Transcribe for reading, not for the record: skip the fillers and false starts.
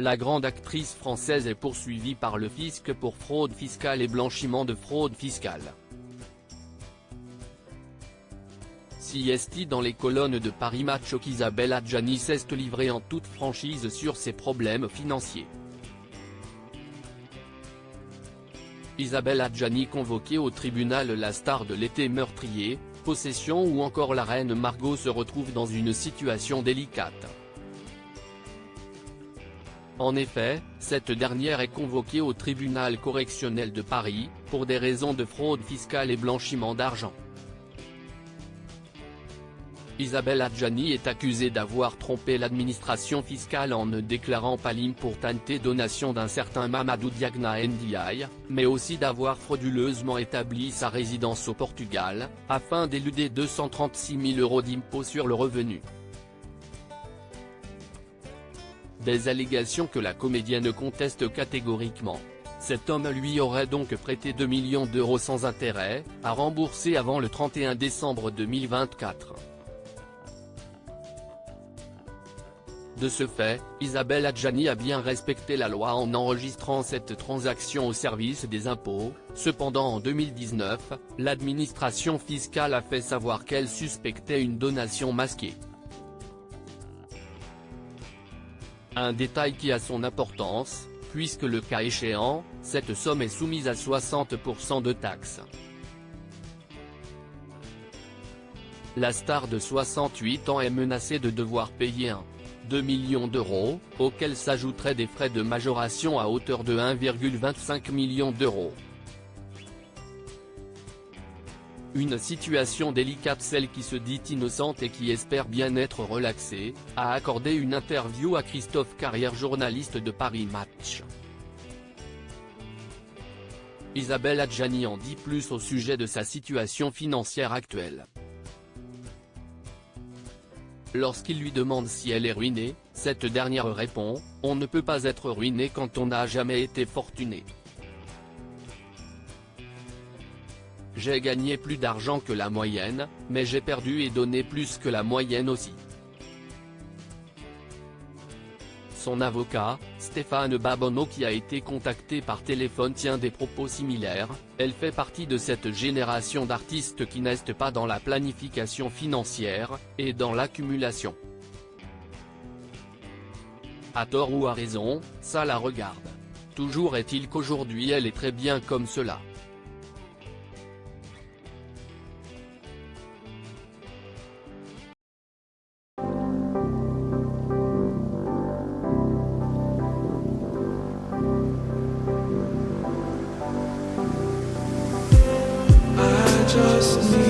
La grande actrice française est poursuivie par le fisc pour fraude fiscale et blanchiment de fraude fiscale. CST dans les colonnes de Paris Match qu'Isabelle Adjani s'est livrée en toute franchise sur ses problèmes financiers. Isabelle Adjani convoquée au tribunal. La star de l'été meurtrier, Possession ou encore la reine Margot se retrouvent dans une situation délicate. En effet, cette dernière est convoquée au tribunal correctionnel de Paris, pour des raisons de fraude fiscale et blanchiment d'argent. Isabelle Adjani est accusée d'avoir trompé l'administration fiscale en ne déclarant pas l'importante donation d'un certain Mamadou Diagna Ndiaye, mais aussi d'avoir frauduleusement établi sa résidence au Portugal, afin d'éluder 236 000 € d'impôt sur le revenu. Des allégations que la comédienne conteste catégoriquement. Cet homme lui aurait donc prêté 2 millions d'euros sans intérêt, à rembourser avant le 31 décembre 2024. De ce fait, Isabelle Adjani a bien respecté la loi en enregistrant cette transaction au service des impôts. Cependant en 2019, l'administration fiscale a fait savoir qu'elle suspectait une donation masquée. Un détail qui a son importance, puisque le cas échéant, cette somme est soumise à 60% de taxes. La star de 68 ans est menacée de devoir payer 2 millions d'euros, auxquels s'ajouteraient des frais de majoration à hauteur de 1,25 million d'euros. Une situation délicate. Celle qui se dit innocente et qui espère bien être relaxée, a accordé une interview à Christophe Carrière, journaliste de Paris Match. Isabelle Adjani en dit plus au sujet de sa situation financière actuelle. Lorsqu'il lui demande si elle est ruinée, cette dernière répond : « On ne peut pas être ruiné quand on n'a jamais été fortuné. J'ai gagné plus d'argent que la moyenne, mais j'ai perdu et donné plus que la moyenne aussi. » Son avocat, Stéphane Babonneau, qui a été contacté par téléphone, tient des propos similaires. Elle fait partie de cette génération d'artistes qui n'est pas dans la planification financière, et dans l'accumulation. À tort ou à raison, ça la regarde. Toujours est-il qu'aujourd'hui elle est très bien comme cela. Just need